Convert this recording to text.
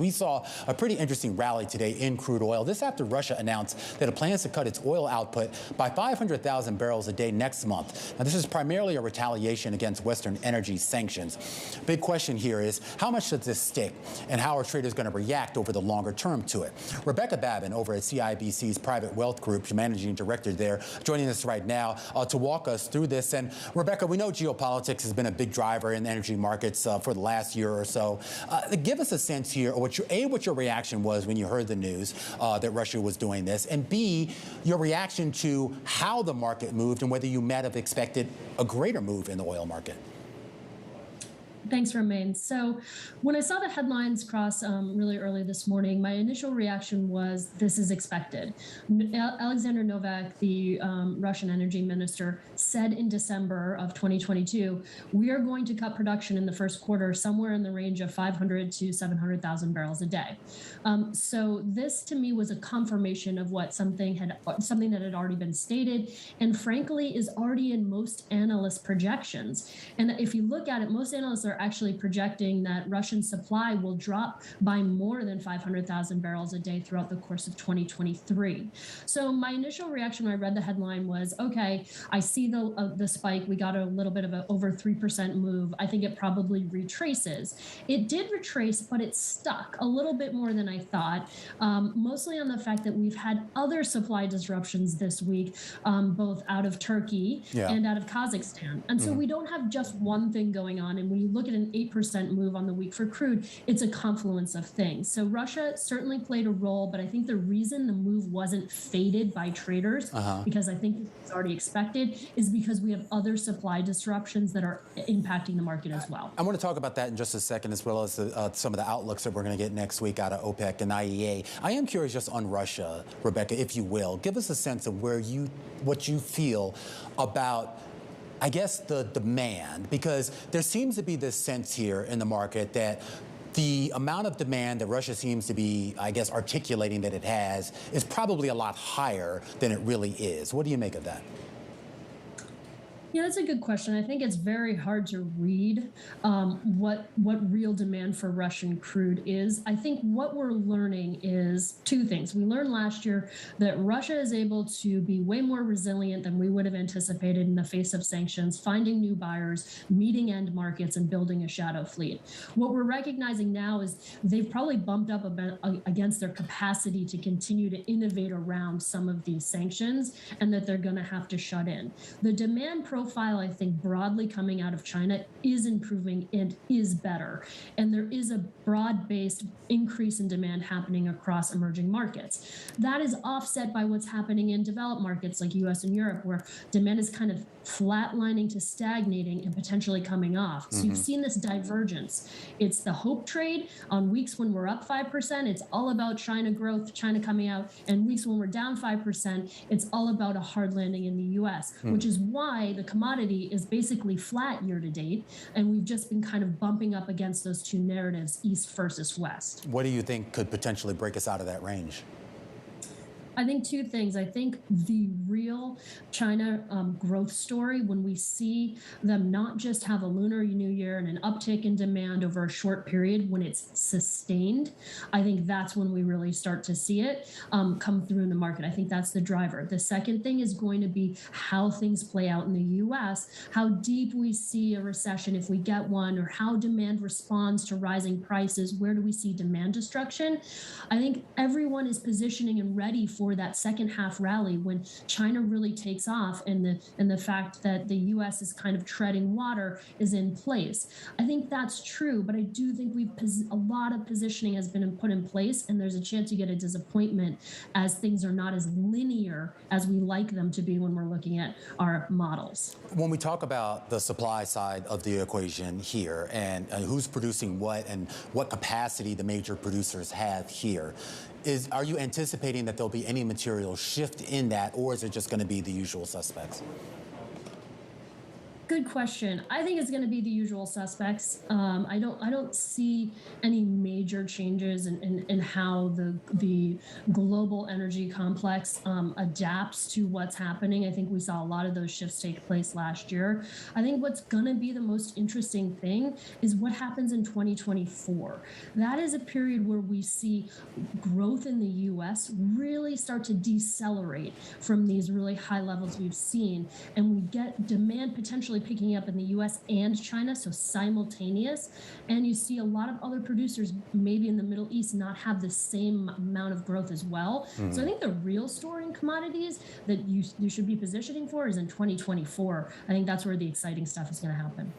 We saw a pretty interesting rally today in crude oil. This after Russia announced that it plans to cut its oil output by 500,000 barrels a day next month. Now, this is primarily a retaliation against Western energy sanctions. Big question here is, how much does this stick, and how are traders going to react over the longer term to it? Rebecca Babin over at CIBC's Private Wealth Group, managing director there, joining us right now to walk us through this. And Rebecca, we know geopolitics has been a big driver in the energy markets for the last year or so. Give us a sense here, or what your reaction was when you heard the news that Russia was doing this, and B, your reaction to how the market moved and whether you might have expected a greater move in the oil market. Thanks, Romaine. So when I saw the headlines cross really early this morning, my initial reaction was, this is expected. Alexander Novak, the Russian energy minister, said in December of 2022, we are going to cut production in the first quarter somewhere in the range of 500 to 700,000 barrels a day. So this to me was a confirmation of what something that had already been stated, and frankly is already in most analyst projections. And if you look at it, most analysts are actually projecting that Russian supply will drop by more than 500,000 barrels a day throughout the course of 2023. So my initial reaction when I read the headline was, okay, I see the spike. We got a little bit of an over 3% move. I think it probably retraces. It did retrace, but it stuck a little bit more than I thought, mostly on the fact that we've had other supply disruptions this week, both out of Turkey and out of Kazakhstan. And so we don't have just one thing going on. And when you look at an 8% move on the week for crude, it's a confluence of things. So Russia certainly played a role, but I think the reason the move wasn't faded by traders, because I think it's already expected, is because we have other supply disruptions that are impacting the market as well. I want to talk about that in just a second, as well as some of the outlooks that we're going to get next week out of OPEC and IEA. I am curious just on Russia, Rebecca, if you will, give us a sense of what you feel about, I guess, the demand, because there seems to be this sense here in the market that the amount of demand that Russia seems to be, I guess, articulating that it has is probably a lot higher than it really is. What do you make of that? Yeah, that's a good question. I think it's very hard to read what real demand for Russian crude is. I think what we're learning is two things. We learned last year that Russia is able to be way more resilient than we would have anticipated in the face of sanctions, finding new buyers, meeting end markets, and building a shadow fleet. What we're recognizing now is they've probably bumped up against their capacity to continue to innovate around some of these sanctions, and that they're going to have to shut in. The demand profile, I think, broadly coming out of China is improving and is better. And there is a broad-based increase in demand happening across emerging markets. That is offset by what's happening in developed markets like US and Europe, where demand is kind of flatlining to stagnating and potentially coming off. So you've seen this divergence. It's the hope trade. On weeks when we're up 5%, it's all about China growth, China coming out. And weeks when we're down 5%, it's all about a hard landing in the US, which is why the commodity is basically flat year to date. And we've just been kind of bumping up against those two narratives, East versus West. What do you think could potentially break us out of that range? I think two things. I think the real China growth story, when we see them not just have a Lunar New Year and an uptick in demand over a short period, when it's sustained, I think that's when we really start to see it come through in the market. I think that's the driver. The second thing is going to be how things play out in the U.S., how deep we see a recession if we get one, or how demand responds to rising prices. Where do we see demand destruction? I think everyone is positioning and ready for that second half rally when China really takes off, and the fact that the U.S. is kind of treading water is in place. I think that's true, but I do think a lot of positioning has been put in place, and there's a chance you get a disappointment as things are not as linear as we like them to be when we're looking at our models. When we talk about the supply side of the equation here, and who's producing what and what capacity the major producers have here, are you anticipating that there'll be any material shift in that, or is it just going to be the usual suspects? Good question. I think it's going to be the usual suspects. I don't see any major changes in how the global energy complex adapts to what's happening. I think we saw a lot of those shifts take place last year. I think what's going to be the most interesting thing is what happens in 2024. That is a period where we see growth in the U.S. really start to decelerate from these really high levels we've seen, and we get demand potentially picking up in the US and China, so simultaneous. And you see a lot of other producers, maybe in the Middle East, not have the same amount of growth as well. So I think the real story in commodities that you should be positioning for is in 2024. I think that's where the exciting stuff is going to happen.